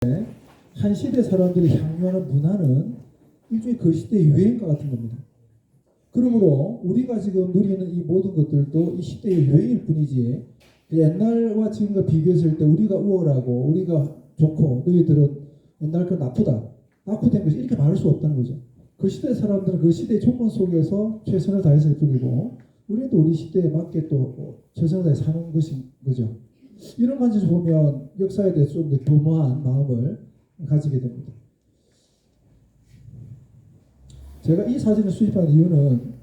한 시대 사람들이 향유하는 문화는 일종의 그 시대의 유행과 같은 겁니다. 그러므로 우리가 지금 누리는 이 모든 것들도 이 시대의 유행일 뿐이지 옛날과 지금과 비교했을 때 우리가 우월하고 우리가 좋고 너희들은 옛날 거 나쁘다, 낙후된 것이 이렇게 말할 수 없다는 거죠. 그 시대 사람들은 그 시대의 조건 속에서 최선을 다했을 뿐이고 우리는 또 우리 시대에 맞게 또 최선을 다해 사는 것인 거죠. 이런 관점에서 보면 역사에 대해서 좀 더 교묘한 마음을 가지게 됩니다. 제가 이 사진을 수입한 이유는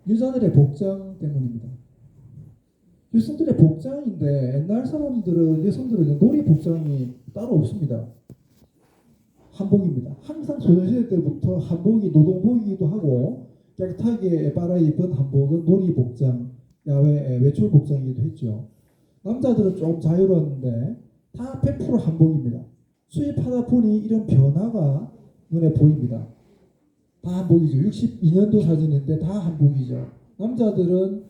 여자들의 복장 때문입니다. 여성들의 복장인데 옛날 사람들은 여성들은 놀이 복장이 따로 없습니다. 한복입니다. 항상 소녀시대 때부터 한복이 노동복이기도 하고 깨끗하게 빨아입은 한복은 놀이 복장, 야외 외출 복장이기도 했죠. 남자들은 좀 자유로웠는데 다 100% 한복입니다. 수입하다 보니 이런 변화가 눈에 보입니다. 다 한복이죠. 62년도 사진인데 다 한복이죠. 남자들은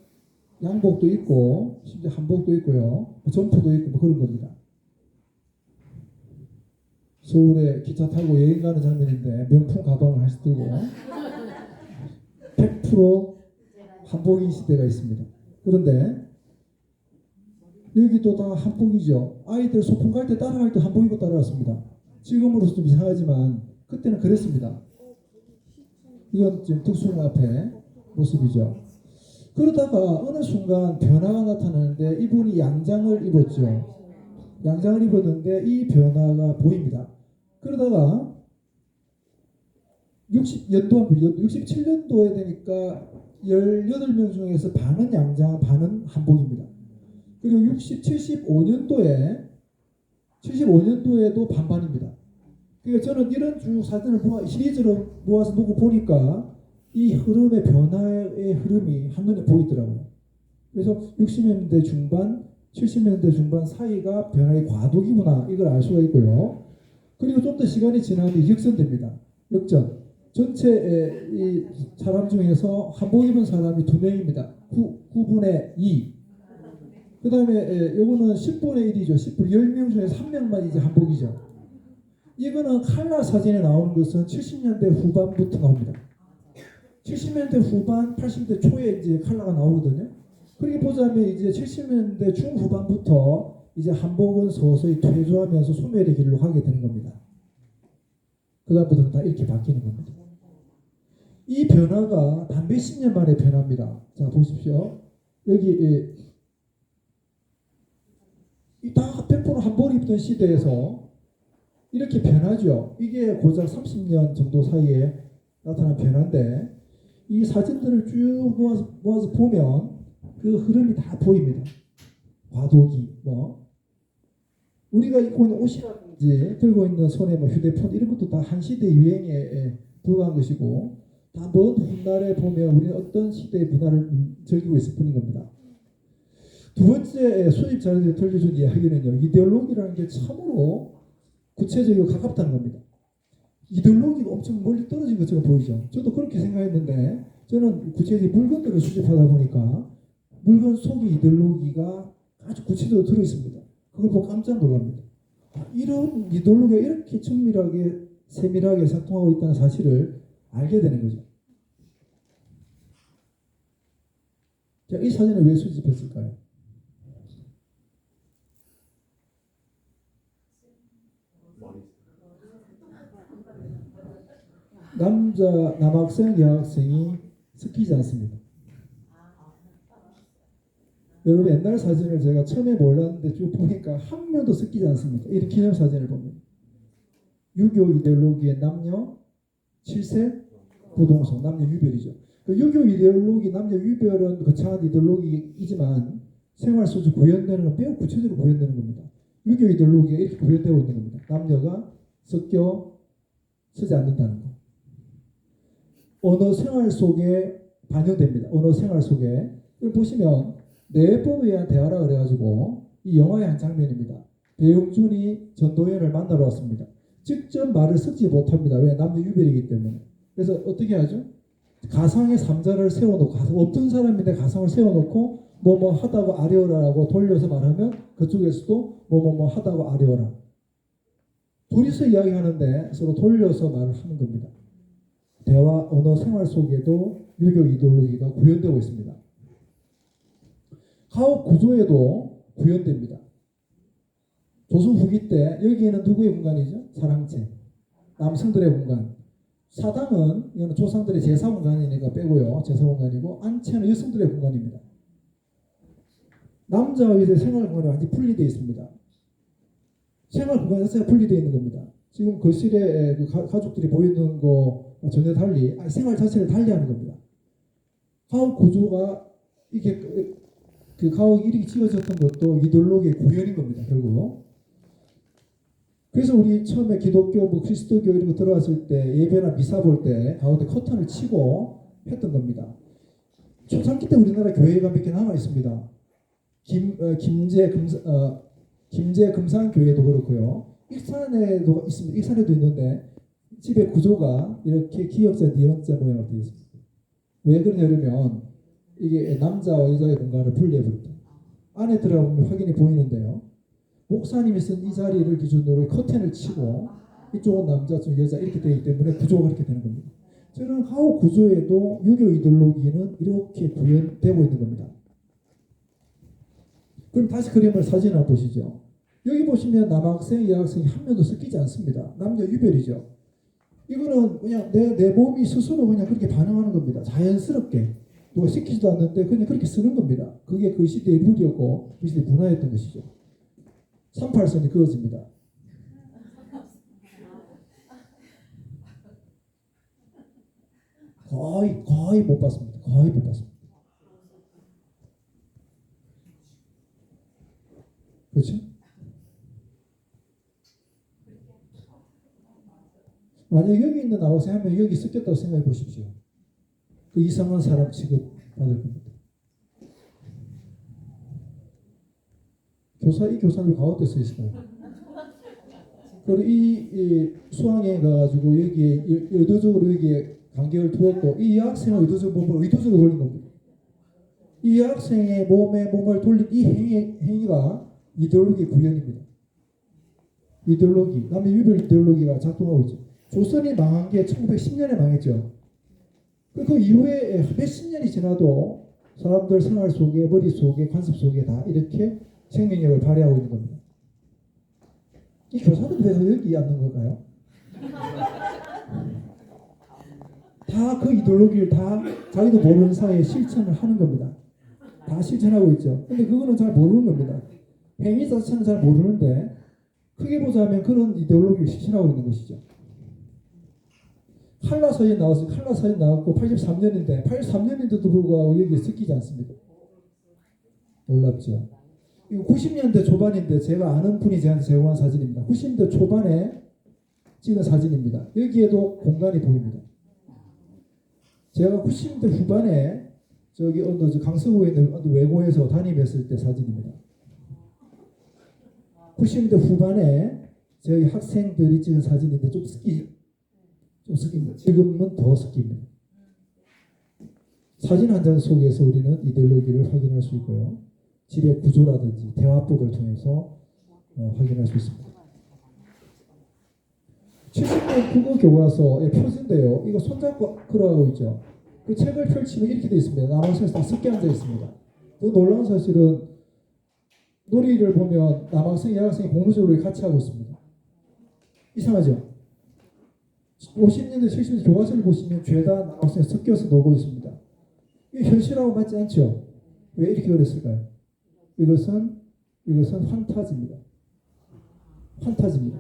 양복도 있고 심지어 한복도 있고요. 점프도 있고 뭐 그런 겁니다. 서울에 기차 타고 여행 가는 장면인데 명품 가방을 하나씩 들고 100% 한복인 시대가 있습니다. 그런데 여기도 다 한복이죠. 아이들 소풍 갈 때 따라갈 때 한복 입고 따라왔습니다. 지금으로서 좀 이상하지만 그때는 그랬습니다. 이건 지금 특수문화회 모습이죠. 그러다가 어느 순간 변화가 나타나는데 이분이 양장을 입었죠. 양장을 입었는데 이 변화가 보입니다. 그러다가 67년도에 되니까 18명 중에서 반은 양장, 반은 한복입니다. 그리고 75년도에도 반반입니다. 그러니까 저는 이런 쭉 사진을 시리즈로 모아서 보고 보니까 이 흐름의 변화의 흐름이 한눈에 보이더라고요. 그래서 60년대 중반, 70년대 중반 사이가 변화의 과도기구나 이걸 알 수가 있고요. 그리고 좀 더 시간이 지나면 역전됩니다. 역전. 전체 이 사람 중에서 한복 입은 사람이 2명입니다. 9분의 2. 그 다음에 요거는 10분의 1이죠. 10명 중에 3명만 이제 한복이죠. 이거는 칼라 사진에 나오는 것은 70년대 후반부터 나옵니다. 70년대 후반, 80년대 초에 이제 칼라가 나오거든요. 그렇게 보자면 이제 70년대 중후반부터 이제 한복은 서서히 퇴조하면서 소멸의 길로 가게 되는 겁니다. 그 다음부터는 다 이렇게 바뀌는 겁니다. 이 변화가 단 몇십 년 만의 변화입니다. 자, 보십시오. 여기 다 100% 한복을 입던 시대에서 이렇게 변하죠. 이게 고작 30년 정도 사이에 나타난 변화인데 이 사진들을 쭉 모아서 보면 그 흐름이 다 보입니다. 과도기, 우리가 입고 있는 옷이라든지 들고 있는 손에 휴대폰 이런 것도 다 한 시대 유행에 불과한 것이고 다 먼 훗날에 보면 우리는 어떤 시대의 문화를 즐기고 있을 뿐인 겁니다. 두 번째 수입 자료를 들려준 이야기는요. 이데올로기라는 게 참으로 구체적이고 가깝다는 겁니다. 이데올로기가 엄청 멀리 떨어진 것처럼 보이죠. 저도 그렇게 생각했는데 저는 구체적인 물건들을 수집하다 보니까 물건 속에 이데올로기가 아주 구체적으로 들어있습니다. 그걸 보고 깜짝 놀랍니다. 이런 이데올로기가 이렇게 정밀하게 세밀하게 작동하고 있다는 사실을 알게 되는 거죠. 자, 이 사진을 왜 수집했을까요? 남학생, 여학생이 섞이지 않습니다. 여러분 옛날 사진을 제가 처음에 몰랐는데 쭉 보니까 한 명도 섞이지 않습니다. 이런 기념사진을 보면 6.25 이데올로기의 남녀, 7세, 부동성, 남녀 유별이죠. 그 6.25 이데올로기, 남녀 유별은 거창한 이데올로기이지만 생활 속에서 구현되는 건 매우 구체적으로 구현되는 겁니다. 6.25 이데올로기가 이렇게 구현되고 있는 겁니다. 남녀가 섞여 쓰지 않는다는 거. 언어 생활 속에 반영됩니다. 언어 생활 속에. 이걸 보시면 내법에 의한 대화라 그래가지고 이 영화의 한 장면입니다. 배용준이 전도연을 만나러 왔습니다. 직접 말을 섞지 못합니다. 왜? 남녀 유별이기 때문에. 그래서 어떻게 하죠? 가상의 삼자를 세워놓고 어떤 사람인데 가상을 세워놓고 뭐뭐 하다고 아뢰어라라고 돌려서 말하면 그쪽에서도 뭐뭐뭐 하다고 아뢰어라. 둘이서 이야기하는데 서로 돌려서 말을 하는 겁니다. 대화, 언어, 생활 속에도 유교 이데올로기가 구현되고 있습니다. 가옥 구조에도 구현됩니다. 조선 후기 때 여기에는 누구의 공간이죠? 사랑채, 남성들의 공간. 사당은 이거는 조상들의 제사 공간이니까 빼고요. 제사 공간이고 안채는 여성들의 공간입니다. 남자와 여자의 생활 공간이 완전히 분리되어 있습니다. 생활 공간 자체가 분리되어 있는 겁니다. 지금 거실에 그 가족들이 보이는 거 전혀 달리 생활 자체를 달리하는 겁니다. 가옥 구조가 이게 그 가옥이 이렇게 지어졌던 것도 이데올로기의 구현인 겁니다. 결국. 그래서 우리 처음에 기독교, 그리스도교 이런 거 들어왔을 때 예배나 미사 볼 때 가운데 커튼을 치고 했던 겁니다. 초창기 때 우리나라 교회가 몇 개 남아 있습니다. 김제 금산교회도 그렇고요. 익산에도 있습니다. 익산에도 있는데 집의 구조가 이렇게 기역자, 니역자 모양으로 되어 있습니다. 왜 그러냐면 이게 남자와 여자의 공간을 분리해버립니다. 안에 들어가면 확연히 보이는데요. 목사님이 쓴 이 자리를 기준으로 커튼을 치고 이쪽은 남자, 쪽 여자 이렇게 되기 때문에 구조가 그렇게 되는 겁니다. 저는 하우 구조에도 유교 이데올로기는 이렇게 구현되고 있는 겁니다. 그럼 다시 그림을 사진을 한번 보시죠. 여기 보시면 남학생, 여학생이 한 명도 섞이지 않습니다. 남녀 유별이죠. 이거는 그냥 내 몸이 스스로 그냥 그렇게 반응하는 겁니다. 자연스럽게. 누가 시키지도 않는데 그냥 그렇게 쓰는 겁니다. 그게 그 시대의 룰이었고 그 시대의 문화였던 것이죠. 38선이 그어집니다. 거의 못 봤습니다. 거의 못 봤습니다. 그렇죠? 만약 여기 있는 남학생 한 명 여기 섞였다고 생각해 보십시오. 그 이상한 사람 취급 받을 겁니다. 이 교사님 가운데 서 있을까요? 그리고 이 수학여행 가가지고 여기에 의도적으로 여기에 간격을 두었고 이 여학생을 의도적으로 돌린 겁니다. 이 여학생의 몸을 돌린 이 행위가 이데올로기 구현입니다. 이데올로기, 남의 유별 이데올로기가 작동하고 있죠. 조선이 망한 게 1910년에 망했죠. 그 이후에 몇십 년이 지나도 사람들 생활 속에, 머릿속에, 관습 속에 다 이렇게 생명력을 발휘하고 있는 겁니다. 이 교사는 왜 여기 앉는 걸까요? 다 그 이데올로기를 다 자기도 모르는 사이에 실천을 하는 겁니다. 다 실천하고 있죠. 근데 그거는 잘 모르는 겁니다. 행위 자체는 잘 모르는데 크게 보자면 그런 이데올로기를 실천하고 있는 것이죠. 칼라 서인 나왔어요. 칼라 서인 나왔고 83년인데 83년인데도 불구하고 여기에 섞이지 않습니다. 놀랍죠. 이거 90년대 초반인데 제가 아는 분이 저한테 제공한 사진입니다. 90년대 초반에 찍은 사진입니다. 여기에도 공간이 보입니다. 제가 90년대 후반에 저기 강서구에 있는 외고에서 담임했을 때 사진입니다. 90년대 후반에 저희 학생들이 찍은 사진인데 좀 섞입니다. 지금은 더 섞입니다. 사진 한 장 속에서 우리는 이데올로기를 확인할 수 있고요. 집의 구조라든지 대화법을 통해서 확인할 수 있습니다. 70년 국어 교과서의 표지인데요. 이거 손잡고 걸어가고 있죠. 그 책을 펼치면 이렇게 되어 있습니다. 남학생이 다 섞여 앉아 있습니다. 그 놀라운 사실은 놀이를 보면 남학생, 여학생이 공부적으로 같이 하고 있습니다. 이상하죠? 50년대, 70년대 교과서를 보시면 죄다 남학생이 섞여서 놀고 있습니다. 이게 현실하고 맞지 않죠? 왜 이렇게 그랬을까요? 이것은 판타지입니다. 판타지입니다.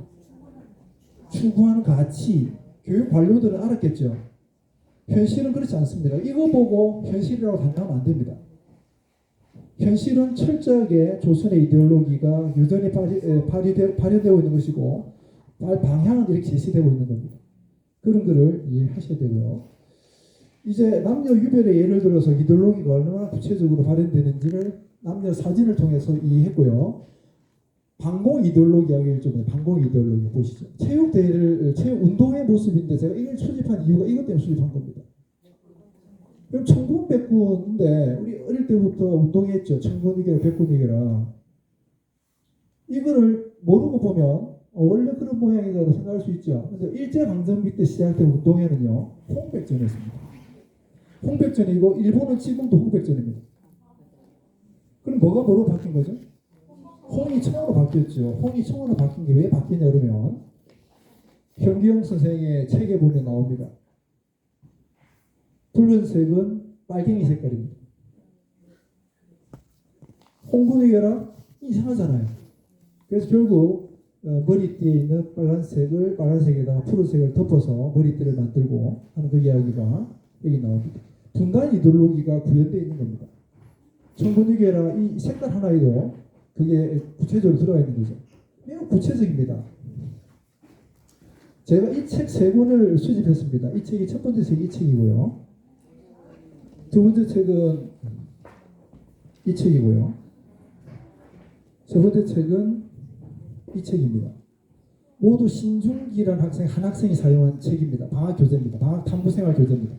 추구하는 가치, 교육 관료들은 알았겠죠. 현실은 그렇지 않습니다. 이거 보고 현실이라고 단정하면 안 됩니다. 현실은 철저하게 조선의 이데올로기가 유전히 발휘되고 있는 것이고 방향은 이렇게 제시되고 있는 겁니다. 그런 거를 이해하셔야 되고요. 이제 남녀 유별의 예를 들어서 이데올로기가 얼마나 구체적으로 발현되는지를 남녀 사진을 통해서 이해했고요. 반공 이데올로기 이야기를 좀 반공 이데올로기 보시죠. 체육 운동의 모습인데 제가 이걸 수집한 이유가 이것 때문에 수집한 겁니다. 그럼 천군 백군인데 우리 어릴 때부터 운동했죠. 천군 이겨라 백군 이겨라. 이거를 모르고 보면 원래 그런 모양이라고 생각할 수 있죠. 근데 일제강점기 때 시작된 운동회는요, 홍백전이었습니다. 홍백전이고 일본은 지금도 홍백전입니다. 그럼 뭐가 뭐로 바뀐 거죠? 홍이 청으로 바뀌었죠. 홍이 청으로 바뀐 게 왜 바뀌냐 그러면 현기영 선생의 책에 보면 나옵니다. 붉은색은 빨갱이 색깔입니다. 홍군의 결합 이상하잖아요. 그래서 결국 머리띠에 있는 빨간색에다가 푸른색을 덮어서 머리띠를 만들고 하는 그 이야기가 여기 나옵니다. 분단 이데올로기가 구현되어 있는 겁니다. 청군유계라 이 색깔 하나에도 그게 구체적으로 들어가 있는 거죠. 매우 구체적입니다. 제가 이 책 세 권을 수집했습니다. 이 책이 첫 번째 책이 이 책이고요. 두 번째 책은 이 책이고요. 세 번째 책은 이 책입니다. 모두 신중기라는 한 학생이 사용한 책입니다. 방학 교재입니다. 방학 탐구생활 교재입니다.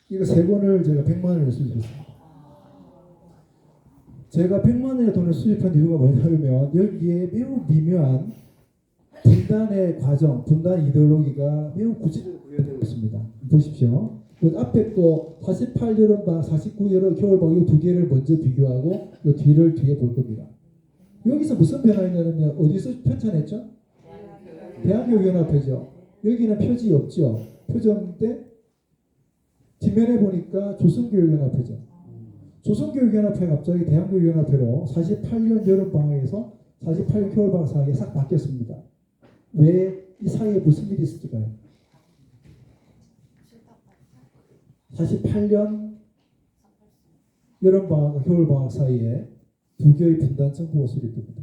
이거 세 권을 제가 100만 원을 수집했습니다. 제가 100만 원의 돈을 수집한 이유가 뭐냐면 여기에 매우 미묘한 분단의 과정, 분단 이데올로기가 매우 구체적으로 구현되고 있습니다. 보십시오. 그 앞에 또 48 여름방, 49 겨울방 이 두 개를 먼저 비교하고 이 뒤를 뒤에 볼 겁니다. 여기서 무슨 변화있냐면 어디서 편찬했죠? 대한교육연합회죠. 여기는 표지 없죠. 표지 없는데 뒷면에 보니까 조선교육연합회죠. 조선교육연합회가 갑자기 대한교육연합회로 48년 여름방학에서 48년 겨울방학 사이에 싹 바뀌었습니다. 왜 이 사이에 무슨 일이 있을까요? 48년 여름방학과 겨울방학 사이에 두 개의 분단 정부가 수립됩니다.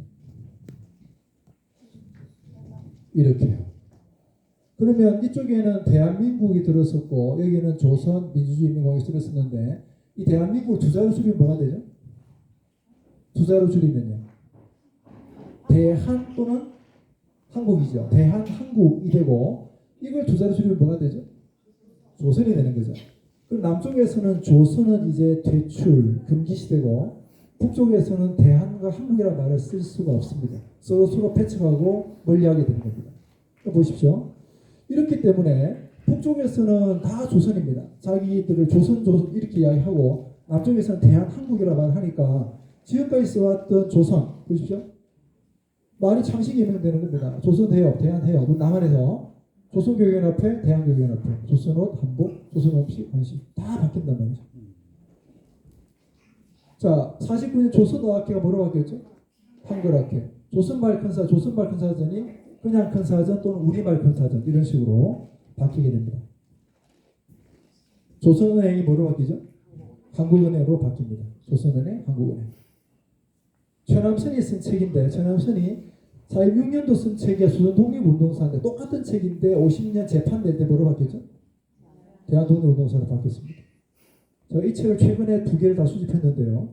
이렇게요. 그러면 이쪽에는 대한민국이 들었었고 여기는 조선 민주주의인민공화국이 들었었는데 이 대한민국을 두 자로 줄이면 뭐가 되죠? 두 자로 줄이면요. 대한 또는 한국이죠. 대한, 한국이 되고 이걸 두 자로 줄이면 뭐가 되죠? 조선이 되는 거죠. 그럼 남쪽에서는 조선은 이제 퇴출, 금기시되고 북쪽에서는 대한과 한국이라는 말을 쓸 수가 없습니다. 서로 배척하고 멀리하게 되는 겁니다. 보십시오. 이렇기 때문에 북쪽에서는 다 조선입니다. 자기들을 조선 이렇게 이야기하고 남쪽에서는 대한, 한국이라고 말을 하니까 지금까지 써왔던 조선, 보십시오. 말이 창식이 임명되는 겁니다. 조선해협, 대한해협, 남한에서 조선교육연합회, 대한교육연합회, 조선옷, 한복, 조선음식, 한식 다 바뀐단 말이죠. 자, 49년 조선어학회가 뭐로 바뀌었죠? 한글학회. 조선말 큰 사전이 그냥 큰 사전 또는 우리말 큰 사전 이런 식으로 바뀌게 됩니다. 조선은행이 뭐로 바뀌죠? 한국은행으로 바뀝니다. 조선은행, 한국은행. 최남선이 쓴 책인데 최남선이 46년도 쓴 책이 수전 독립운동사인데 똑같은 책인데 50년 재판될 때 뭐로 바뀌었죠? 대한독립운동사로 바뀌었습니다. 제가 이 책을 최근에 2개를 다 수집했는데요.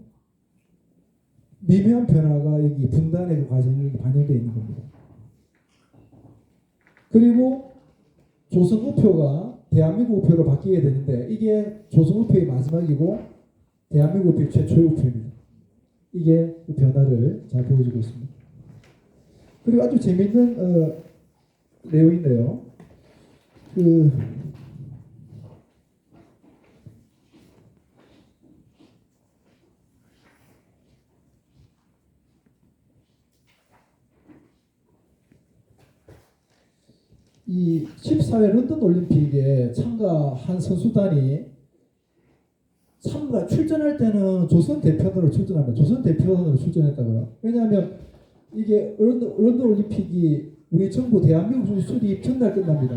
미묘한 변화가 여기 분단의 그 과정이 반영되어 있는 겁니다. 그리고 조선 우표가 대한민국 우표로 바뀌게 되는데 이게 조선 우표의 마지막이고 대한민국 우표의 최초의 우표입니다. 이게 그 변화를 잘 보여주고 있습니다. 그리고 아주 재미있는 내용인데요. 이 14회 런던 올림픽에 참가한 선수단이 출전할 때는 조선 대표단으로 출전합니다. 조선 대표단으로 출전했다고요. 왜냐하면 이게 런던 올림픽이 우리 정부 대한민국 수립 전날 끝납니다.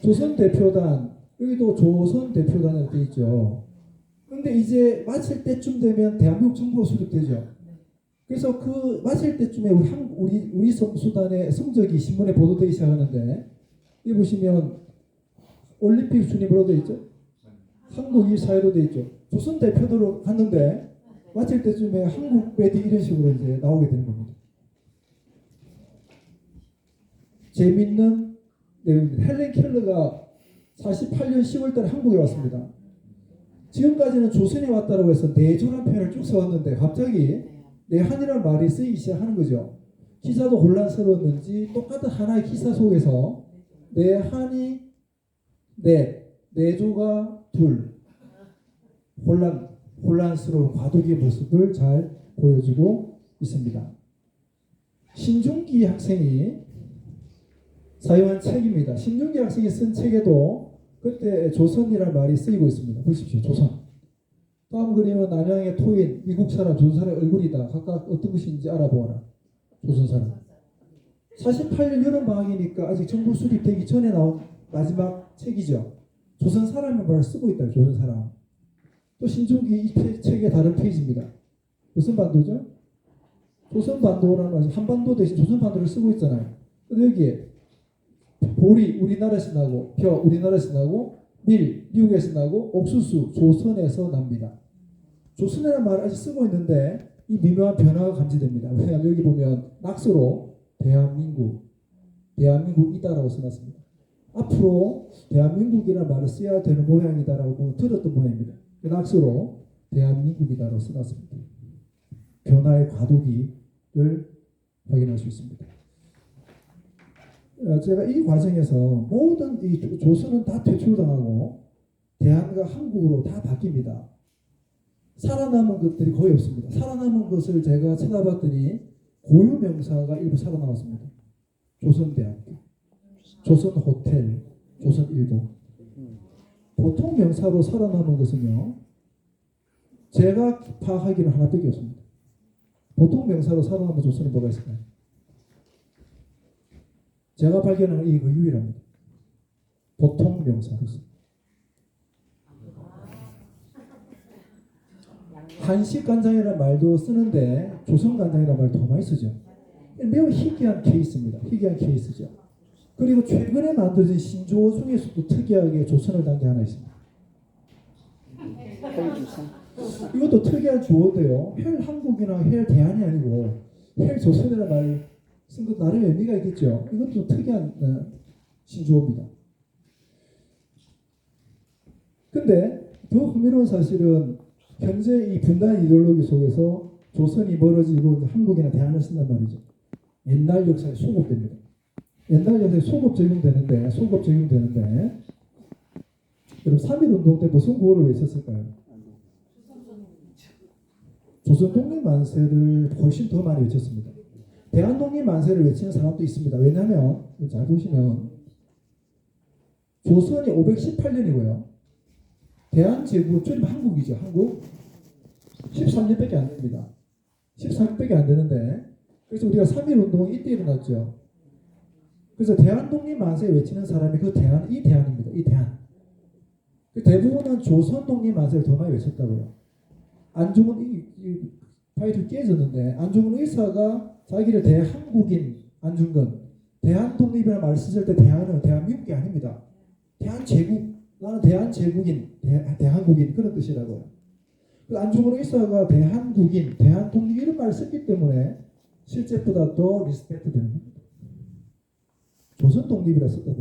조선 대표단, 여기도 조선 대표단으로 되어 있죠. 근데 이제 마칠 때쯤 되면 대한민국 정부가 수립되죠. 그래서 그 마칠 때쯤에 우리 선수단의 성적이 신문에 보도되기 시작하는데 여기 보시면 올림픽 순위로 되어 있죠. 한국이 4위로 되어 있죠. 조선 대표도로 갔는데 마칠 때쯤에 한국 배디 이런 식으로 이제 나오게 되는 겁니다. 재밌는 내용입니다. 헬렌 켈러가 48년 10월달에 한국에 왔습니다. 지금까지는 조선에 왔다고 해서 내조란 표현을 쭉 써왔는데 갑자기 내한이라는 말이 쓰이기 시작하는 거죠. 기사도 혼란스러웠는지 똑같은 하나의 기사 속에서 내 한이 내조가 둘 혼란스러운 과도기의 모습을 잘 보여주고 있습니다. 신중기 학생이 사용한 책입니다. 신중기 학생이 쓴 책에도 그때 조선이라는 말이 쓰이고 있습니다. 보십시오. 조선. 다음 그림은 남양의 토인, 미국 사람, 조선 사람의 얼굴이다. 각각 어떤 것인지 알아보아라. 조선 사람. 48년 여름방학이니까 아직 정부 수립되기 전에 나온 마지막 책이죠. 조선 사람의 말을 쓰고 있다. 조선 사람. 또 신중기 이 책의 다른 페이지입니다. 무슨 반도죠? 조선반도라는 말, 한반도 대신 조선반도를 쓰고 있잖아요. 근데 여기에 보리 우리나라에서 나고, 벼 우리나라에서 나고, 밀 미국에서 나고, 옥수수 조선에서 납니다. 조선이라는 말을 아직 쓰고 있는데 이 미묘한 변화가 감지됩니다. 왜냐하면 여기 보면 낙서로 대한민국이다라고 써놨습니다. 앞으로 대한민국이라는 말을 써야 되는 모양이다라고 들었던 모양입니다. 낙서로 대한민국이다라고 써놨습니다. 변화의 과도기를 확인할 수 있습니다. 제가 이 과정에서 모든 이 조선은 다 퇴출당하고 대한과 한국으로 다 바뀝니다. 살아남은 것들이 거의 없습니다. 살아남은 것을 제가 찾아봤더니 고유 명사가 일부 살아남았습니다. 조선대학교, 조선호텔, 조선일보. 보통 명사로 살아남은 것은요, 제가 파악하기는 하나밖에 없습니다. 보통 명사로 살아남은 조선이 뭐가 있을까요? 제가 발견한 이거 유일합니다. 보통 명사로서. 한식간장이라는 말도 쓰는데 조선간장이라는 말 더 많이 쓰죠. 매우 희귀한 케이스입니다. 희귀한 케이스죠. 그리고 최근에 만들어진 신조어 중에서도 특이하게 조선을 단 게 하나 있습니다. 이것도 특이한 주어인데요. 헬 한국이나 헬 대한이 아니고 헬 조선이라는 말 쓴 것 나름 의미가 있겠죠. 이것도 특이한 신조어입니다. 근데 더 흥미로운 사실은 현재 이 분단 이데올로기 속에서 조선이 멀어지고 한국이나 대한을 쓴단 말이죠. 옛날 역사에 소급됩니다. 옛날 역사에 소급 적용되는데 여러분 3.1운동 때 무슨 구호를 외쳤을까요? 조선 독립 만세를 훨씬 더 많이 외쳤습니다. 대한 독립 만세를 외치는 사람도 있습니다. 왜냐하면 잘 보시면 조선이 518년이고요. 대한제국 줄이면 한국이죠. 한국 13년밖에 안 됩니다. 13년밖에 안 되는데 그래서 우리가 3.1운동이 이때 일어났죠. 그래서 대한 독립 만세 외치는 사람이 이 대한입니다. 이 대한. 대부분은 조선 독립 만세를 더 많이 외쳤다고요. 안중근 이 파이틀 깨졌는데 안중근 의사가 자기를 대한국인 안중근 대한 독립이라는 말을 쓰실 때 대한은 대한민국이 아닙니다. 대한제국 나는 대한제국인 대한국인 그런 뜻이라고요. 안중근 의사가 대한국인 대한독립 이런 말을 썼기 때문에 실제보다 더 리스펙트 되는 겁니다. 조선 독립이라 썼다.